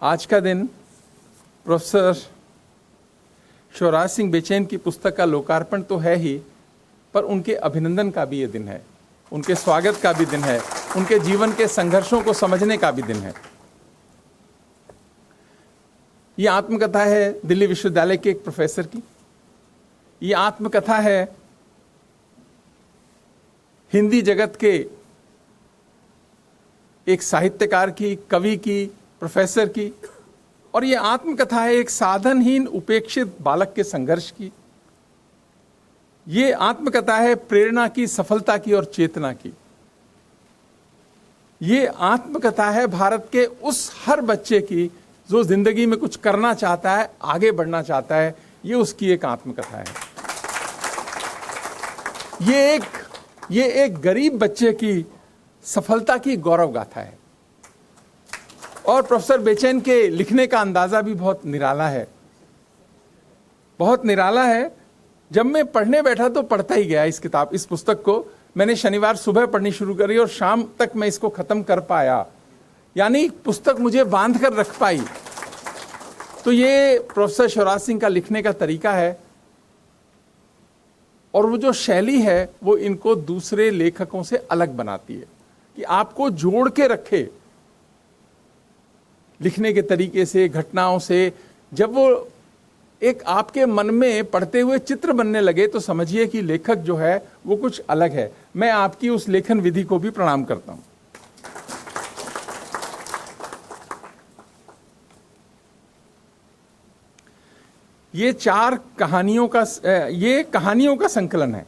आज का दिन प्रोफेसर शिवराज सिंह बेचैन की पुस्तक का लोकार्पण तो है ही, पर उनके अभिनंदन का भी ये दिन है, उनके स्वागत का भी दिन है, उनके जीवन के संघर्षों को समझने का भी दिन है। ये आत्मकथा है दिल्ली विश्वविद्यालय के एक प्रोफेसर की। ये आत्मकथा है हिंदी जगत के एक साहित्यकार की, कवि की, प्रोफेसर की। और ये आत्मकथा है एक साधनहीन उपेक्षित बालक के संघर्ष की। ये आत्मकथा है प्रेरणा की, सफलता की और चेतना की। ये आत्मकथा है भारत के उस हर बच्चे की जो जिंदगी में कुछ करना चाहता है, आगे बढ़ना चाहता है। ये उसकी एक आत्मकथा है। ये एक गरीब बच्चे की सफलता की गौरव गाथा है। और प्रोफेसर बेचैन के लिखने का अंदाजा भी बहुत निराला है, बहुत निराला है। जब मैं पढ़ने बैठा तो पढ़ता ही गया इस पुस्तक को। मैंने शनिवार सुबह पढ़नी शुरू करी और शाम तक मैं इसको खत्म कर पाया, यानी पुस्तक मुझे बांध कर रख पाई। तो ये प्रोफेसर शिवराज सिंह का लिखने का तरीका है, और वो जो शैली है वो इनको दूसरे लेखकों से अलग बनाती है कि आपको जोड़ के रखे लिखने के तरीके से, घटनाओं से। जब वो एक आपके मन में पढ़ते हुए चित्र बनने लगे तो समझिए कि लेखक जो है वो कुछ अलग है। मैं आपकी उस लेखन विधि को भी प्रणाम करता हूं। ये कहानियों का संकलन है।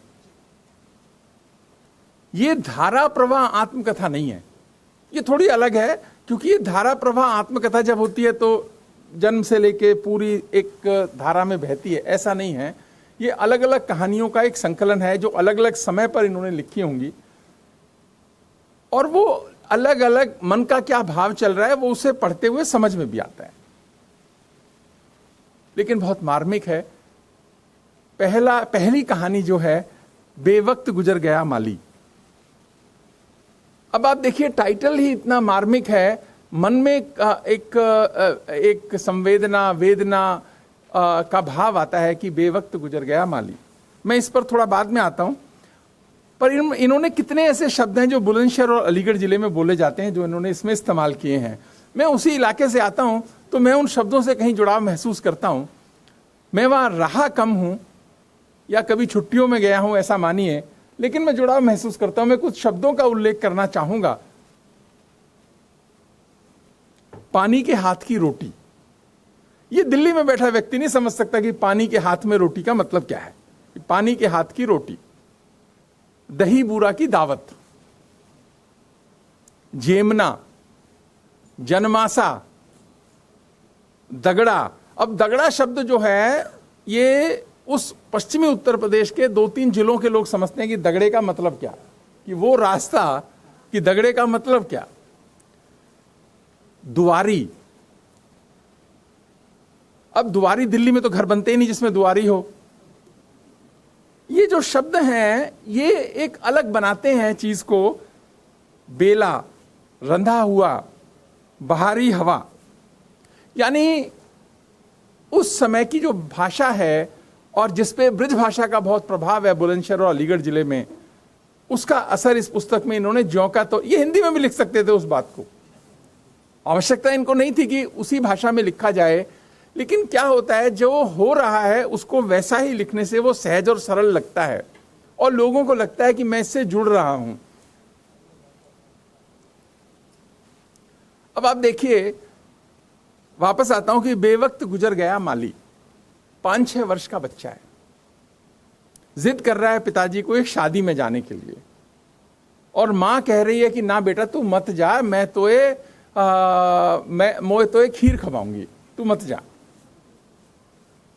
ये धारा प्रवाह आत्मकथा नहीं है, ये थोड़ी अलग है। क्योंकि ये धारा प्रवाह आत्मकथा जब होती है तो जन्म से लेके पूरी एक धारा में बहती है, ऐसा नहीं है। ये अलग अलग कहानियों का एक संकलन है जो अलग अलग समय पर इन्होंने लिखी होंगी, और वो अलग अलग मन का क्या भाव चल रहा है वो उसे पढ़ते हुए समझ में भी आता है। लेकिन बहुत मार्मिक है। पहली कहानी जो है, बेवक्त गुजर गया माली। अब आप देखिए, टाइटल ही इतना मार्मिक है, मन में एक संवेदना, वेदना का भाव आता है कि बेवक्त गुजर गया माली। मैं इस पर थोड़ा बाद में आता हूं। पर इन्होंने कितने ऐसे शब्द हैं जो बुलंदशहर और अलीगढ़ जिले में बोले जाते हैं जो इन्होंने इसमें इस्तेमाल किए हैं। मैं उसी इलाके से आता हूं तो मैं उन शब्दों से कहीं जुड़ाव महसूस करता हूं। मैं वहां रहा कम हूं या कभी छुट्टियों में गया हूं, ऐसा मानिए, लेकिन मैं जुड़ाव महसूस करता हूं। मैं कुछ शब्दों का उल्लेख करना चाहूंगा। पानी के हाथ की रोटी। ये दिल्ली में बैठा व्यक्ति नहीं समझ सकता कि पानी के हाथ में रोटी का मतलब क्या है। पानी के हाथ की रोटी, दही बूरा की दावत, जेमना, जनमासा, दगड़ा। अब दगड़ा शब्द जो है ये उस पश्चिमी उत्तर प्रदेश के 2-3 जिलों के लोग समझते हैं कि दगड़े का मतलब क्या, कि वो रास्ता, कि दगड़े का मतलब क्या। दुआरी। अब दुआरी, दिल्ली में तो घर बनते ही नहीं जिसमें दुआरी हो। ये जो शब्द हैं ये एक अलग बनाते हैं चीज को। बेला, रंधा हुआ, बहारी हवा, यानी उस समय की जो भाषा है और जिसपे ब्रज भाषा का बहुत प्रभाव है बुलंदशहर और अलीगढ़ जिले में, उसका असर इस पुस्तक में इन्होंने ज्यों का तो। ये हिंदी में भी लिख सकते थे उस बात को, आवश्यकता इनको नहीं थी कि उसी भाषा में लिखा जाए। लेकिन क्या होता है, जो हो रहा है उसको वैसा ही लिखने से वो सहज और सरल लगता है और लोगों को लगता है कि मैं इससे जुड़ रहा हूं। अब आप देखिए, वापस आता हूं कि बेवक्त गुजर गया माली। 5-6 वर्ष का बच्चा है, जिद कर रहा है पिताजी को एक शादी में जाने के लिए, और मां कह रही है कि ना बेटा तू मत जा, मैं तोए खीर खवाऊंगी, तू मत जा।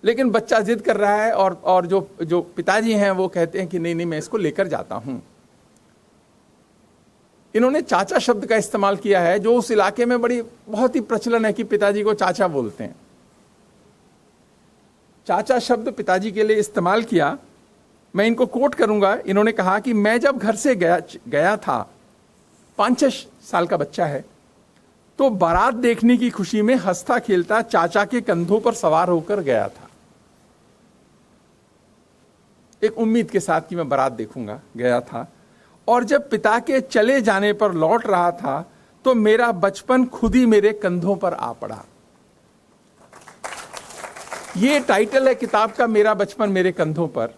लेकिन बच्चा जिद कर रहा है और जो पिताजी हैं वो कहते हैं कि नहीं मैं इसको लेकर जाता हूं। इन्होंने चाचा शब्द का इस्तेमाल किया है, जो उस इलाके में बहुत ही प्रचलन है कि पिताजी को चाचा बोलते हैं। चाचा शब्द पिताजी के लिए इस्तेमाल किया। मैं इनको कोट करूंगा। इन्होंने कहा कि मैं जब घर से गया था, 5-6 साल का बच्चा है, तो बारात देखने की खुशी में हंसता खेलता चाचा के कंधों पर सवार होकर गया था, एक उम्मीद के साथ कि मैं बारात देखूंगा गया था। और जब पिता के चले जाने पर लौट रहा था तो मेरा बचपन खुद ही मेरे कंधों पर आ पड़ा। ये टाइटल है किताब का, मेरा बचपन मेरे कंधों पर।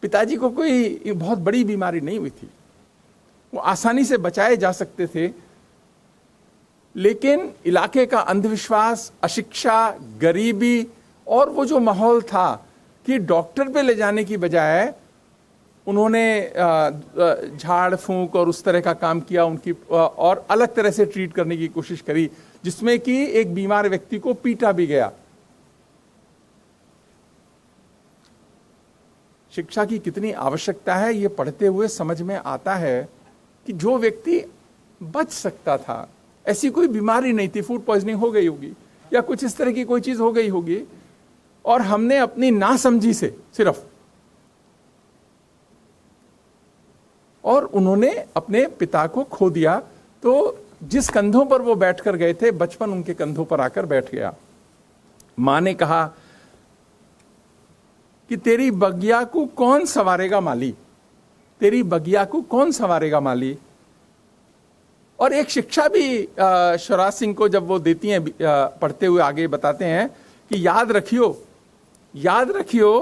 पिताजी को कोई बहुत बड़ी बीमारी नहीं हुई थी, वो आसानी से बचाए जा सकते थे, लेकिन इलाके का अंधविश्वास, अशिक्षा, गरीबी और वो जो माहौल था कि डॉक्टर पे ले जाने की बजाय उन्होंने झाड़ फूंक और उस तरह का काम किया, उनकी और अलग तरह से ट्रीट करने की कोशिश करी, जिसमें कि एक बीमार व्यक्ति को पीटा भी गया। शिक्षा की कितनी आवश्यकता है ये पढ़ते हुए समझ में आता है कि जो व्यक्ति बच सकता था, ऐसी कोई बीमारी नहीं थी, फूड पॉइजनिंग हो गई होगी या कुछ इस तरह की कोई चीज हो गई होगी, और हमने अपनी नासमझी से सिर्फ, और उन्होंने अपने पिता को खो दिया। तो जिस कंधों पर वो बैठकर गए थे, बचपन उनके कंधों पर आकर बैठ गया। मां ने कहा कि तेरी बगिया को कौन संवारेगा माली, तेरी बगिया को कौन संवारेगा माली। और एक शिक्षा भी शिवराज सिंह को जब वो देती हैं, पढ़ते हुए आगे बताते हैं कि याद रखियो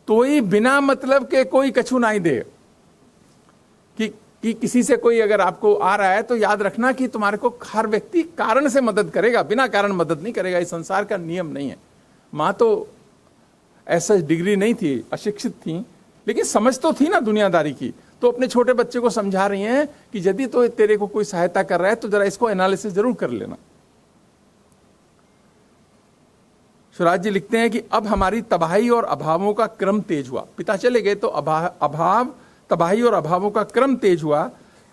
तो ही बिना मतलब के कोई कछु नहीं दे। कि किसी से कोई अगर आपको आ रहा है तो याद रखना कि तुम्हारे को हर व्यक्ति कारण से मदद करेगा, बिना कारण मदद नहीं करेगा। इस संसार का नियम नहीं है। मां तो ऐसा डिग्री नहीं थी, अशिक्षित थी, लेकिन समझ तो थी ना दुनियादारी की। तो अपने छोटे बच्चे को समझा रही हैं कि यदि तो तेरे को कोई सहायता कर रहा है तो जरा इसको एनालिसिस जरूर कर लेना। शिवराज जी लिखते हैं कि अब हमारी तबाही और अभावों का क्रम तेज हुआ। पिता चले गए तो अभाव, तबाही और अभावों का क्रम तेज हुआ।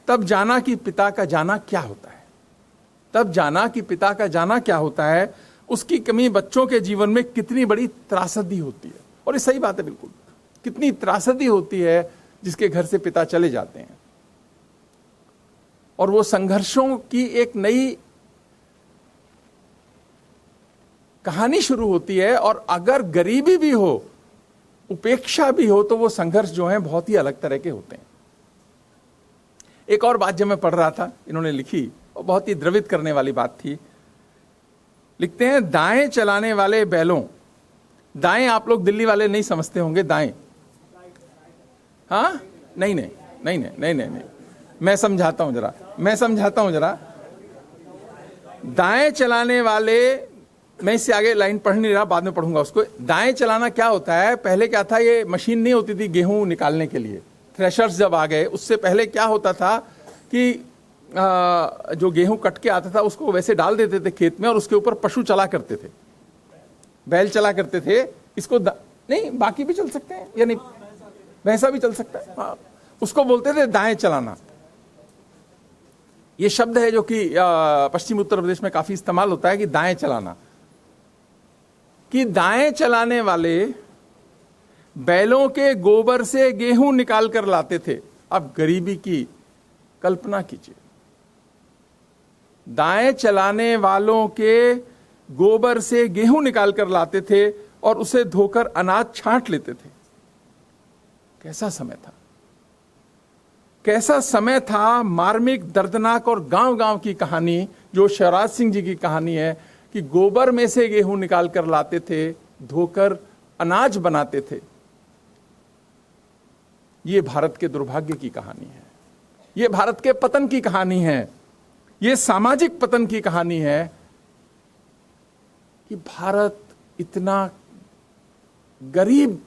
तब जाना कि पिता का जाना क्या होता है, तब जाना कि पिता का जाना क्या होता है। उसकी कमी बच्चों के जीवन में कितनी बड़ी त्रासदी होती है। और ये सही बात है, बिल्कुल, कितनी त्रासदी होती है जिसके घर से पिता चले जाते हैं। और वो संघर्षों की एक नई कहानी शुरू होती है। और अगर गरीबी भी हो, उपेक्षा भी हो, तो वो संघर्ष जो है बहुत ही अलग तरह के होते हैं। एक और बात जब मैं पढ़ रहा था, इन्होंने लिखी, और बहुत ही द्रवित करने वाली बात थी। लिखते हैं, दाएं चलाने वाले बैलों, दाएं आप लोग दिल्ली वाले नहीं समझते होंगे, दाएं, हाँ, नहीं, मैं समझाता हूं जरा। दाएं चलाने वाले, मैं इससे आगे लाइन पढ़ नहीं रहा, बाद में पढ़ूंगा उसको। दाएं चलाना क्या होता है? पहले क्या था, ये मशीन नहीं होती थी गेहूं निकालने के लिए, थ्रेशर्स जब आ गए, उससे पहले क्या होता था कि जो गेहूं कट के आता था उसको वैसे डाल देते थे खेत में, और उसके ऊपर पशु चला करते थे, बैल चला करते थे। इसको नहीं, बाकी भी चल सकते हैं, यानी भैंसा भी चल सकता है, हाँ। उसको बोलते थे दाएं चलाना। ये शब्द है जो कि पश्चिम उत्तर प्रदेश में काफी इस्तेमाल होता है, कि दाएं चलाना। कि दाएं चलाने वाले बैलों के गोबर से गेहूं निकाल कर लाते थे। अब गरीबी की कल्पना कीजिए, दाएं चलाने वालों के गोबर से गेहूं निकाल कर लाते थे और उसे धोकर अनाज छांट लेते थे। कैसा समय था, कैसा समय था, मार्मिक, दर्दनाक। और गांव गांव की कहानी जो शिवराज सिंह जी की कहानी है, कि गोबर में से गेहूं निकाल कर लाते थे, धोकर अनाज बनाते थे। ये भारत के दुर्भाग्य की कहानी है, ये भारत के पतन की कहानी है, ये सामाजिक पतन की कहानी है। कि भारत इतना गरीब,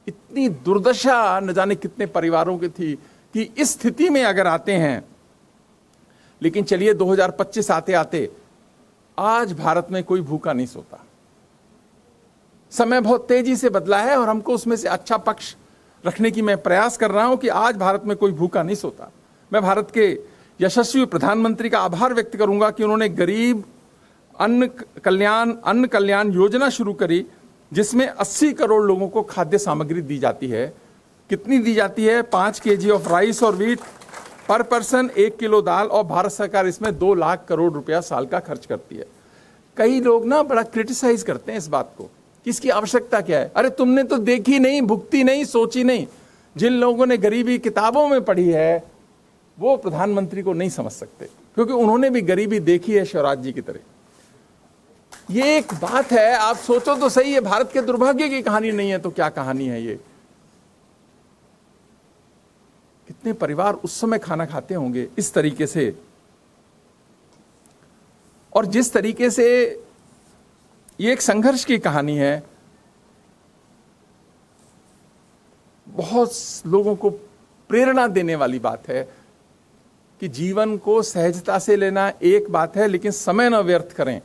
इतनी दुर्दशा न जाने कितने परिवारों की थी, कि इस स्थिति में अगर आते हैं। लेकिन चलिए 2025 आते आते आज भारत में कोई भूखा नहीं सोता। समय बहुत तेजी से बदला है और हमको उसमें से अच्छा पक्ष रखने की मैं प्रयास कर रहा हूं कि आज भारत में कोई भूखा नहीं सोता। मैं भारत के यशस्वी प्रधानमंत्री का आभार व्यक्त करूंगा कि उन्होंने गरीब अन्न कल्याण योजना शुरू करी, जिसमें 80 करोड़ लोगों को खाद्य सामग्री दी जाती है। कितनी दी जाती है? 5 kg ऑफ राइस और व्हीट, पर पर्सन 1 किलो दाल, और भारत सरकार इसमें 2 लाख करोड़ रुपया साल का खर्च करती है। कई लोग ना बड़ा क्रिटिसाइज करते हैं इस बात को कि इसकी आवश्यकता क्या है। अरे तुमने तो देखी नहीं, भुगती नहीं, सोची नहीं। जिन लोगों ने गरीबी किताबों में पढ़ी है वो प्रधानमंत्री को नहीं समझ सकते, क्योंकि उन्होंने भी गरीबी देखी है शिवराज जी की तरह। ये एक बात है, आप सोचो तो सही है, भारत के दुर्भाग्य की कहानी नहीं है तो क्या कहानी है ये। कितने परिवार उस समय खाना खाते होंगे इस तरीके से, और जिस तरीके से ये एक संघर्ष की कहानी है। बहुत लोगों को प्रेरणा देने वाली बात है कि जीवन को सहजता से लेना एक बात है, लेकिन समय न व्यर्थ करें।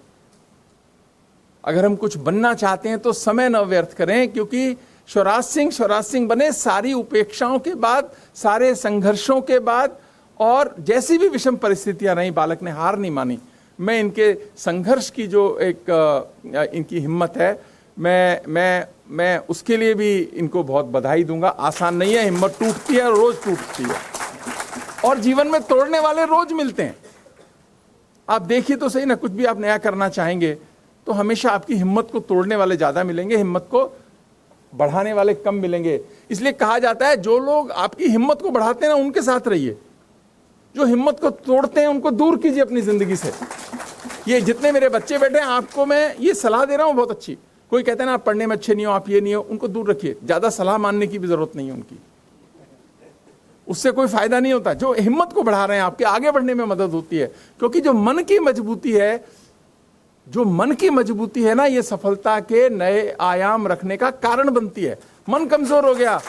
अगर हम कुछ बनना चाहते हैं तो समय न व्यर्थ करें, क्योंकि शिवराज सिंह बने सारी उपेक्षाओं के बाद, सारे संघर्षों के बाद, और जैसी भी विषम परिस्थितियां रही, बालक ने हार नहीं मानी। मैं इनके संघर्ष की जो एक इनकी हिम्मत है, मैं उसके लिए भी इनको बहुत बधाई दूंगा। आसान नहीं है, हिम्मत टूटती है, रोज टूटती है, और जीवन में तोड़ने वाले रोज मिलते हैं। आप देखिए तो सही ना, कुछ भी आप नया करना चाहेंगे तो हमेशा आपकी हिम्मत को तोड़ने वाले ज्यादा मिलेंगे, हिम्मत को बढ़ाने वाले कम मिलेंगे। इसलिए कहा जाता है जो लोग आपकी हिम्मत को बढ़ाते हैं ना, उनके साथ रहिए। जो हिम्मत को तोड़ते हैं उनको दूर कीजिए अपनी जिंदगी से। ये जितने मेरे बच्चे बैठे हैं, आपको मैं ये सलाह दे रहा हूं बहुत अच्छी। कोई कहते हैं ना आप पढ़ने में अच्छे नहीं हो, आप ये नहीं हो, उनको दूर रखिए। ज्यादा सलाह मानने की भी जरूरत नहीं है उनकी, उससे कोई फायदा नहीं होता। जो हिम्मत को बढ़ा रहे हैं, आपके आगे बढ़ने में मदद होती है, क्योंकि जो मन की मजबूती है, जो मन की मजबूती है ना, ये सफलता के नए आयाम रखने का कारण बनती है। मन कमजोर हो गया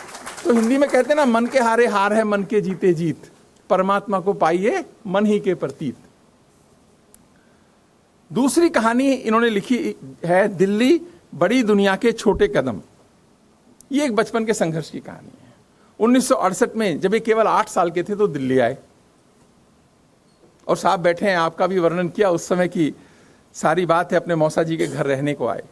तो हिंदी में कहते हैं ना, मन के हारे हार है, मन के जीते जीत। परमात्मा को पाइए मन ही के प्रतीत। दूसरी कहानी इन्होंने लिखी है, दिल्ली बड़ी दुनिया के छोटे कदम। ये एक बचपन के संघर्ष की कहानी है। 1968 में जब ये केवल 8 साल के थे तो दिल्ली आए, और साहब बैठे हैं, आपका भी वर्णन किया उस समय की सारी बात है। अपने मौसा जी के घर रहने को आए।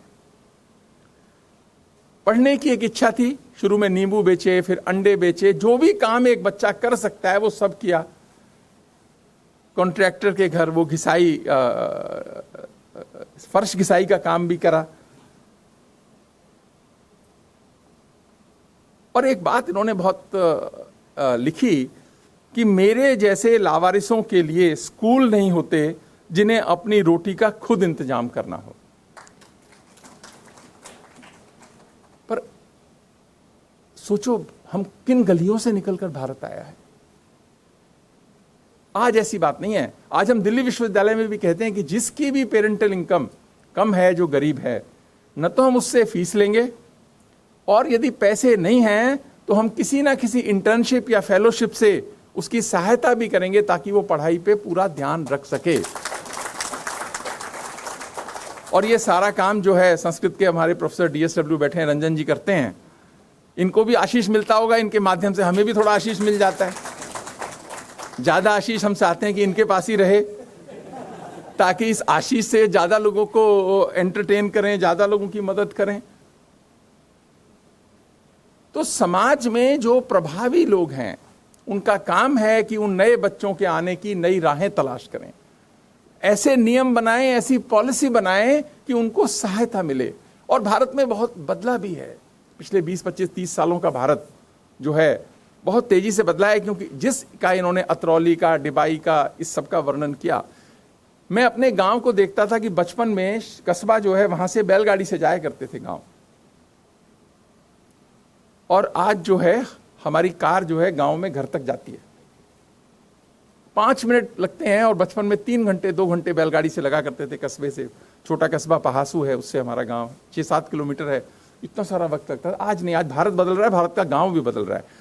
पढ़ने की एक इच्छा थी। शुरू में नींबू बेचे, फिर अंडे बेचे, जो भी काम एक बच्चा कर सकता है वो सब किया। कॉन्ट्रैक्टर के घर वो घिसाई, फर्श घिसाई का काम भी करा। और एक बात इन्होंने बहुत लिखी कि मेरे जैसे लावारिसों के लिए स्कूल नहीं होते जिन्हें अपनी रोटी का खुद इंतजाम करना हो। पर सोचो हम किन गलियों से निकलकर भारत आया है। आज ऐसी बात नहीं है। आज हम दिल्ली विश्वविद्यालय में भी कहते हैं कि जिसकी भी पेरेंटल इनकम कम है, जो गरीब है, न तो हम उससे फीस लेंगे, और यदि पैसे नहीं हैं तो हम किसी ना किसी इंटर्नशिप या फेलोशिप से उसकी सहायता भी करेंगे, ताकि वो पढ़ाई पे पूरा ध्यान रख सके। और ये सारा काम जो है संस्कृत के हमारे प्रोफेसर DSW बैठे हैं, रंजन जी, करते हैं। इनको भी आशीष मिलता होगा, इनके माध्यम से हमें भी थोड़ा आशीष मिल जाता है। ज्यादा आशीष हम चाहते हैं कि इनके पास ही रहे, ताकि इस आशीष से ज्यादा लोगों को एंटरटेन करें, ज्यादा लोगों की मदद करें। तो समाज में जो प्रभावी लोग हैं, उनका काम है कि उन नए बच्चों के आने की नई राहें तलाश करें, ऐसे नियम बनाएं, ऐसी पॉलिसी बनाएं कि उनको सहायता मिले। और भारत में बहुत बदला भी है। पिछले 20, 25, 30 सालों का भारत जो है बहुत तेजी से बदला है, क्योंकि जिस का इन्होंने अतरौली का, डिबाई का, इस सब का वर्णन किया। मैं अपने गांव को देखता था कि बचपन में कस्बा जो है वहां से बैलगाड़ी से जाया करते थे गांव, और आज जो है हमारी कार जो है गांव में घर तक जाती है। 5 मिनट लगते हैं, और बचपन में 3 घंटे 2 घंटे बैलगाड़ी से लगा करते थे कस्बे से। छोटा कस्बा पहासू है, उससे हमारा गांव 6-7 किलोमीटर है, इतना सारा वक्त लगता है। आज नहीं, आज भारत बदल रहा है, भारत का गांव भी बदल रहा है।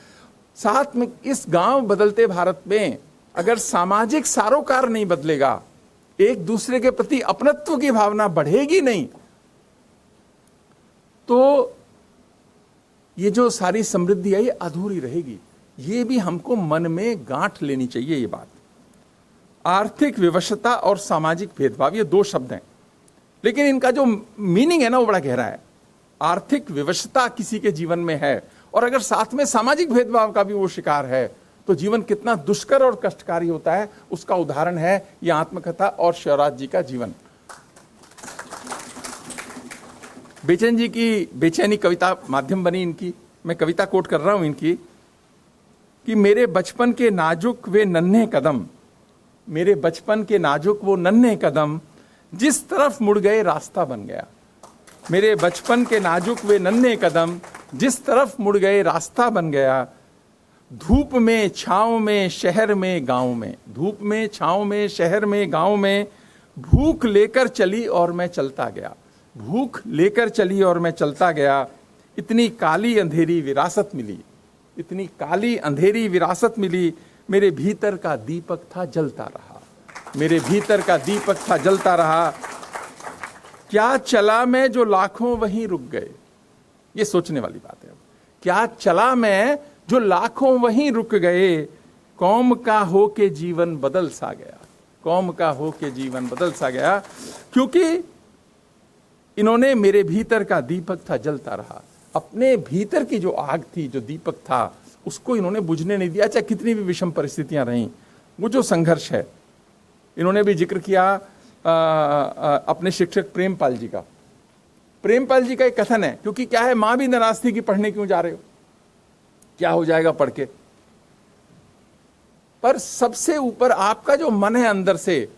साथ में इस गांव बदलते भारत में अगर सामाजिक सरोकार नहीं बदलेगा, एक दूसरे के प्रति अपनत्व की भावना बढ़ेगी नहीं, तो ये जो सारी समृद्धि है ये अधूरी रहेगी। ये भी हमको मन में गांठ लेनी चाहिए ये बात। आर्थिक विवशता और सामाजिक भेदभाव, ये 2 शब्द हैं, लेकिन इनका जो मीनिंग है ना वो बड़ा गहरा है। आर्थिक विवशता किसी के जीवन में है, और अगर साथ में सामाजिक भेदभाव का भी वो शिकार है, तो जीवन कितना दुष्कर और कष्टकारी होता है, उसका उदाहरण है ये आत्मकथा और शिवराज जी का जीवन। बेचैन जी की बेचैनी कविता माध्यम बनी इनकी। मैं कविता कोट कर रहा हूं इनकी कि मेरे बचपन के नाजुक वे नन्हे कदम, मेरे बचपन के नाजुक वो नन्हे कदम, जिस तरफ मुड़ गए रास्ता बन गया। मेरे बचपन के नाजुक वे नन्हे कदम, जिस तरफ मुड़ गए रास्ता बन गया। धूप में छांव में शहर में गांव में, धूप में छांव में शहर में गांव में, भूख लेकर चली और मैं चलता गया, भूख लेकर चली और मैं चलता गया। इतनी काली अंधेरी विरासत मिली, इतनी काली अंधेरी विरासत मिली। मेरे भीतर का दीपक था जलता रहा, मेरे भीतर का दीपक था जलता रहा। क्या चला मैं जो लाखों वहीं रुक गए। ये सोचने वाली बात है। क्या चला मैं जो लाखों वहीं रुक गए। कौम का हो के जीवन बदल सा गया, कौम का हो के जीवन बदल सा गया। क्योंकि इन्होंने मेरे भीतर का दीपक था जलता रहा, अपने भीतर की जो आग थी, जो दीपक था, उसको इन्होंने बुझने नहीं दिया, चाहे कितनी भी विषम परिस्थितियां रहीं। वो जो संघर्ष है, इन्होंने भी जिक्र किया अपने शिक्षक प्रेमपाल जी का। प्रेमपाल जी का एक कथन है, क्योंकि क्या है, मां भी नाराज थी कि पढ़ने क्यों जा रहे हो, क्या हो जाएगा पढ़ के। पर सबसे ऊपर आपका जो मन है अंदर से,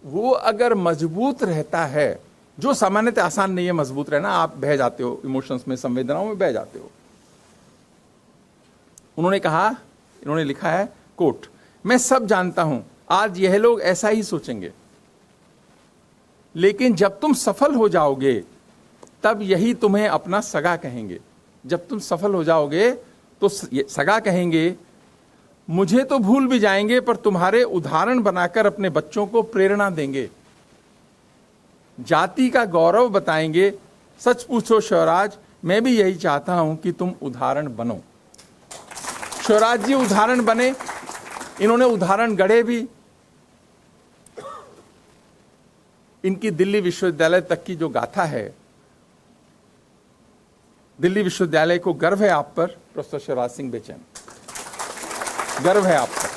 वो अगर मजबूत रहता है, जो सामान्यतः आसान नहीं है मजबूत रहना, आप बह जाते हो इमोशंस में, संवेदनाओं में बह जाते हो। उन्होंने कहा, इन्होंने लिखा है कोट, मैं सब जानता हूं आज यह लोग ऐसा ही सोचेंगे, लेकिन जब तुम सफल हो जाओगे तब यही तुम्हें अपना सगा कहेंगे। जब तुम सफल हो जाओगे तो सगा कहेंगे। मुझे तो भूल भी जाएंगे, पर तुम्हारे उदाहरण बनाकर अपने बच्चों को प्रेरणा देंगे। जाति का गौरव बताएंगे। सच पूछो शिवराज, मैं भी यही चाहता हूं कि तुम उदाहरण बनो। शिवराज जी उदाहरण बने, इन्होंने उदाहरण गढ़े भी। इनकी दिल्ली विश्वविद्यालय तक की जो गाथा है, दिल्ली विश्वविद्यालय को गर्व है आप पर प्रोफेसर शिवराज सिंह बेचैन, गर्व है आप पर।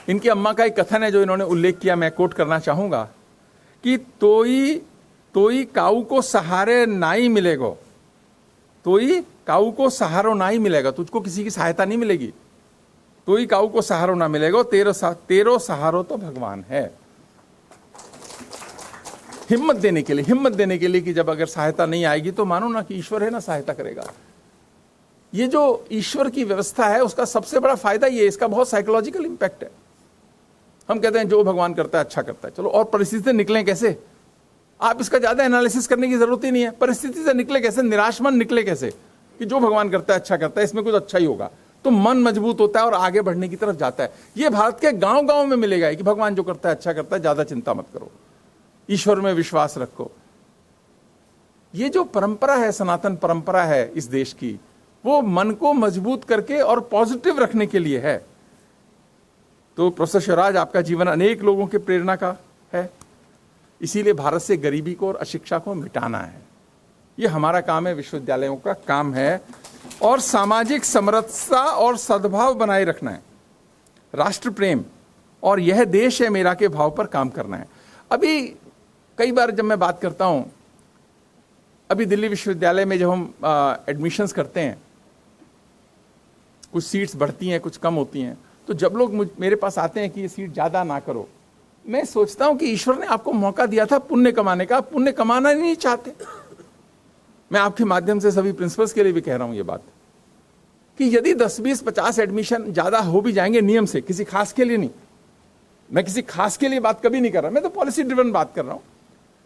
इनकी अम्मा का एक कथन है जो इन्होंने उल्लेख किया, मैं कोट करना चाहूंगा कि तोई काऊ को सहारे नाई मिलेगो, तोई काऊ को सहारो नाई मिलेगा, तुझको किसी की सहायता नहीं मिलेगी। तोई काऊ को सहारो ना मिलेगा, तेरो सहारो तो भगवान है। हिम्मत देने के लिए, हिम्मत देने के लिए कि जब अगर सहायता नहीं आएगी तो मानो ना कि ईश्वर है ना सहायता करेगा। ये जो ईश्वर की व्यवस्था है उसका सबसे बड़ा फायदा ये, इसका बहुत साइकोलॉजिकल इंपैक्ट है। हम कहते हैं जो भगवान करता है अच्छा करता है, चलो, और परिस्थिति से निकलें कैसे, आप इसका ज्यादा एनालिसिस करने की जरूरत ही नहीं है। परिस्थिति से निकले कैसे, निराश मन निकले कैसे, कि जो भगवान करता है अच्छा करता है, इसमें कुछ अच्छा ही होगा, तो मन मजबूत होता है और आगे बढ़ने की तरफ जाता है। ये भारत के गांव गांव में मिलेगा कि भगवान जो करता है अच्छा करता है, ज्यादा चिंता मत करो, ईश्वर में विश्वास रखो। ये जो परंपरा है, सनातन परंपरा है इस देश की, वो मन को मजबूत करके और पॉजिटिव रखने के लिए है। तो प्रोफेसर शिवराज, आपका जीवन अनेक लोगों के प्रेरणा का है। इसीलिए भारत से गरीबी को और अशिक्षा को मिटाना है, ये हमारा काम है, विश्वविद्यालयों का काम है। और सामाजिक समरसता और सद्भाव बनाए रखना है, राष्ट्र प्रेम और यह देश है मेरा के भाव पर काम करना है। अभी कई बार जब मैं बात करता हूं, अभी दिल्ली विश्वविद्यालय में जब हम एडमिशन्स करते हैं, कुछ सीट्स बढ़ती हैं, कुछ कम होती हैं, तो जब लोग मेरे पास आते हैं कि ये सीट ज़्यादा ना करो, मैं सोचता हूं कि ईश्वर ने आपको मौका दिया था पुण्य कमाने का, आप पुण्य कमाना नहीं चाहते। मैं आपके माध्यम से सभी प्रिंसिपल्स के लिए भी कह रहा हूं ये बात, कि यदि 10, 20, 50 एडमिशन ज़्यादा हो भी जाएंगे नियम से, किसी खास के लिए नहीं, मैं किसी खास के लिए बात कभी नहीं कर रहा, मैं तो पॉलिसी ड्रिवन बात कर रहा हूं।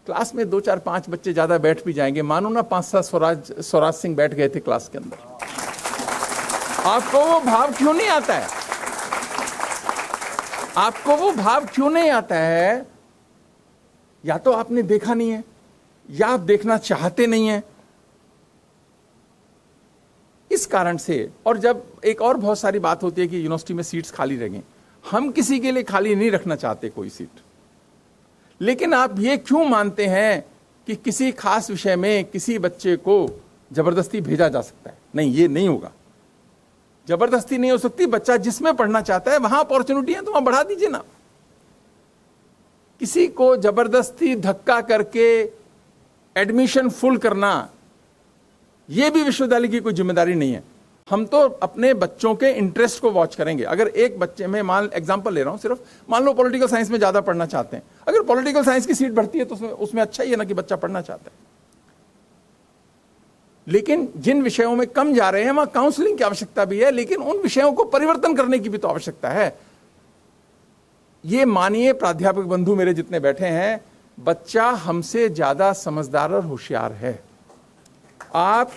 क्लास में 2, 4, 5 बच्चे ज़्यादा बैठ भी जाएंगे, मानो ना 5-7 स्वराज सिंह बैठ गए थे क्लास के अंदर, आपको वो भाव क्यों नहीं आता है? आपको वो भाव क्यों नहीं आता है? या तो आपने देखा नहीं है, या आप देखना चाहते नहीं है, इस कारण से। और जब एक और बहुत सारी बात होती है कि यूनिवर्सिटी में सीट्स खाली रह गई, हम किसी के लिए खाली नहीं रखना चाहते कोई सीट, लेकिन आप ये क्यों मानते हैं कि किसी खास विषय में किसी बच्चे को जबरदस्ती भेजा जा सकता है? नहीं, ये नहीं होगा। जबरदस्ती नहीं हो सकती। बच्चा जिसमें पढ़ना चाहता है वहां अपॉर्चुनिटी है तो वहां बढ़ा दीजिए ना। किसी को जबरदस्ती धक्का करके एडमिशन फुल करना, यह भी विश्वविद्यालय की कोई जिम्मेदारी नहीं है। हम तो अपने बच्चों के इंटरेस्ट को वॉच करेंगे। अगर एक बच्चे में, मान एग्जांपल ले रहा हूं सिर्फ, मान लो पॉलिटिकल साइंस में ज्यादा पढ़ना चाहते हैं, अगर पॉलिटिकल साइंस की सीट बढ़ती है तो उसमें अच्छा ही है ना कि बच्चा पढ़ना चाहता है। लेकिन जिन विषयों में कम जा रहे हैं वहां काउंसलिंग की आवश्यकता भी है, लेकिन उन विषयों को परिवर्तन करने की भी तो आवश्यकता है। ये मानिए प्राध्यापक बंधु मेरे जितने बैठे हैं, बच्चा हमसे ज्यादा समझदार और होशियार है। आप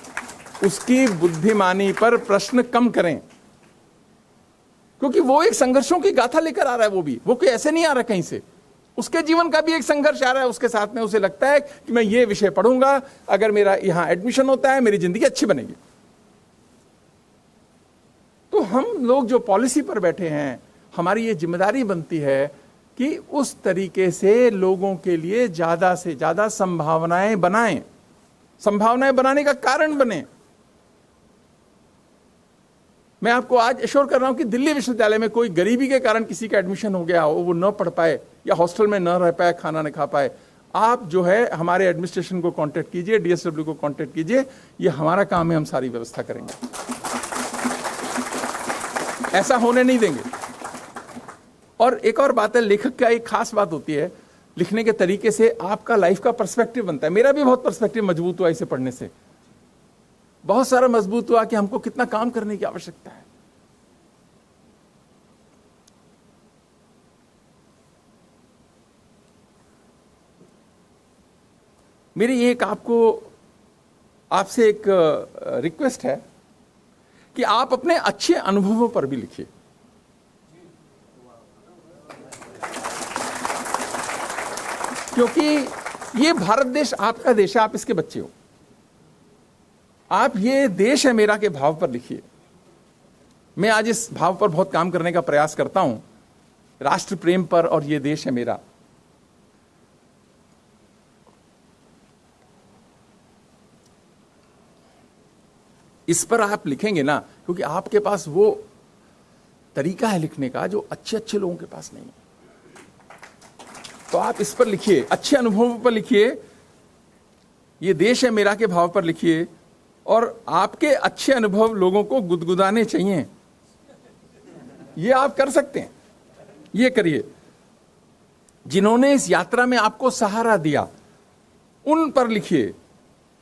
उसकी बुद्धिमानी पर प्रश्न कम करें, क्योंकि वो एक संघर्षों की गाथा लेकर आ रहा है। वो कोई ऐसे नहीं आ रहा कहीं से, उसके जीवन का भी एक संघर्ष आ रहा है उसके साथ में। उसे लगता है कि मैं ये विषय पढ़ूंगा, अगर मेरा यहां एडमिशन होता है मेरी जिंदगी अच्छी बनेगी। तो हम लोग जो पॉलिसी पर बैठे हैं, हमारी ये जिम्मेदारी बनती है कि उस तरीके से लोगों के लिए ज्यादा से ज्यादा संभावनाएं बनाएं, संभावनाएं बनाने का कारण बने। मैं आपको आज एश्योर कर रहा हूं कि दिल्ली विश्वविद्यालय में कोई गरीबी के कारण किसी का एडमिशन हो गया हो, वो न पढ़ पाए या हॉस्टल में न रह पाए, खाना न खा पाए, आप जो है हमारे एडमिनिस्ट्रेशन को कांटेक्ट कीजिए, डीएसडब्ल्यू को कांटेक्ट कीजिए। ये हमारा काम है, हम सारी व्यवस्था करेंगे। ऐसा होने नहीं देंगे। और एक और बात है, लेखक का एक खास बात होती है, लिखने के तरीके से आपका लाइफ का पर्सपेक्टिव बनता है। मेरा भी बहुत पर्सपेक्टिव मजबूत हुआ इसे पढ़ने से, बहुत सारा मजबूत हुआ कि हमको कितना काम करने की आवश्यकता है। मेरी एक आपसे एक रिक्वेस्ट है कि आप अपने अच्छे अनुभवों पर भी लिखिए। क्योंकि ये भारत देश आपका देश है, आप इसके बच्चे हो। आप ये देश है मेरा के भाव पर लिखिए। मैं आज इस भाव पर बहुत काम करने का प्रयास करता हूं, राष्ट्र प्रेम पर, और ये देश है मेरा। इस पर आप लिखेंगे ना, क्योंकि आपके पास वो तरीका है लिखने का जो अच्छे अच्छे लोगों के पास नहीं है। तो आप इस पर लिखिए, अच्छे अनुभवों पर लिखिए, ये देश है मेरा के भाव पर लिखिए, और आपके अच्छे अनुभव लोगों को गुदगुदाने चाहिए। ये आप कर सकते हैं, ये करिए। जिन्होंने इस यात्रा में आपको सहारा दिया उन पर लिखिए,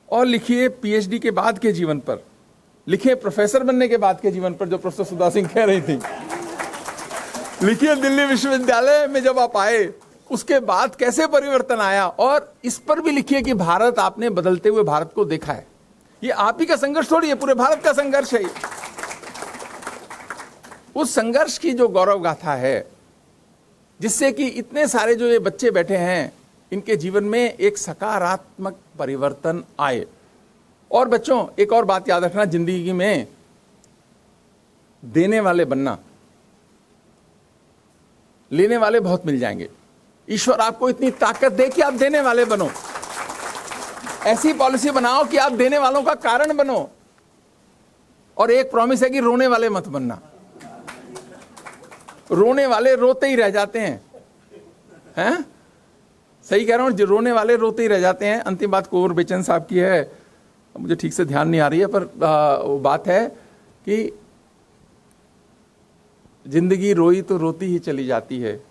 और लिखिए पीएचडी के बाद के जीवन पर, लिखिए प्रोफेसर बनने के बाद के जीवन पर, जो प्रोफेसर सुधा सिंह कह रही थी। लिखिए दिल्ली विश्वविद्यालय में जब आप आए उसके बाद कैसे परिवर्तन आया, और इस पर भी लिखिए कि भारत, आपने बदलते हुए भारत को देखा है। ये आप ही का संघर्ष थोड़ी है, पूरे भारत का संघर्ष है। उस संघर्ष की जो गौरव गाथा है, जिससे कि इतने सारे जो ये बच्चे बैठे हैं इनके जीवन में एक सकारात्मक परिवर्तन आए। और बच्चों, एक और बात याद रखना, जिंदगी में देने वाले बनना, लेने वाले बहुत मिल जाएंगे। ईश्वर आपको इतनी ताकत दे कि आप देने वाले बनो। ऐसी पॉलिसी बनाओ कि आप देने वालों का कारण बनो। और एक प्रॉमिस है कि रोने वाले मत बनना। रोने वाले रोते ही रह जाते हैं, सही कह रहा हूं, रोने वाले रोते ही रह जाते हैं। अंतिम बात कुंवर बेचन साहब की है, मुझे ठीक से ध्यान नहीं आ रही है, पर वो बात है कि जिंदगी रोई तो रोती ही चली जाती है,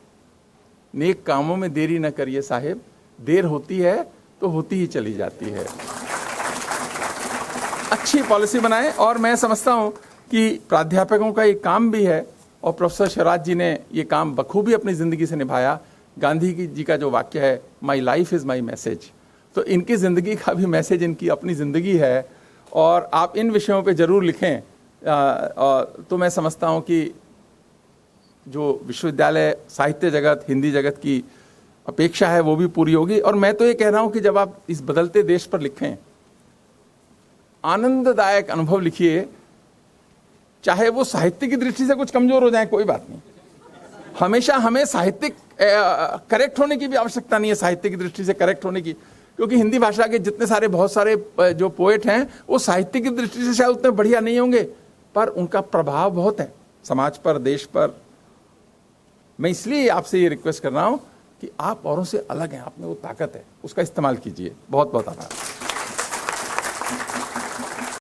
नेक कामों में देरी न करिए साहेब, देर होती है तो होती ही चली जाती है। अच्छी पॉलिसी बनाएं। और मैं समझता हूं कि प्राध्यापकों का ये काम भी है, और प्रोफेसर शिवराज जी ने ये काम बखूबी अपनी जिंदगी से निभाया। गांधी जी का जो वाक्य है, my life is my message, तो इनकी जिंदगी का भी मैसेज इनकी अपनी जिंदगी है। और आप इन विषयों पे जरूर लिखें। तो मैं समझता हूं कि जो विश्वविद्यालय, साहित्य जगत, हिंदी जगत की अपेक्षा है वो भी पूरी होगी। और मैं तो ये कह रहा हूं कि जब आप इस बदलते देश पर लिखें, आनंददायक अनुभव लिखिए, चाहे वो साहित्य की दृष्टि से कुछ कमजोर हो जाए, कोई बात नहीं। हमेशा हमें साहित्यिक करेक्ट होने की भी आवश्यकता नहीं है, साहित्य की दृष्टि से करेक्ट होने की, क्योंकि हिंदी भाषा के जितने सारे बहुत सारे जो पोएट हैं वो साहित्य की दृष्टि से शायद उतने बढ़िया नहीं होंगे, पर उनका प्रभाव बहुत है समाज पर, देश पर। मैं इसलिए आपसे ये रिक्वेस्ट कर रहा हूं कि आप औरों से अलग हैं, आप में वो ताकत है, उसका इस्तेमाल कीजिए। बहुत बहुत आभार।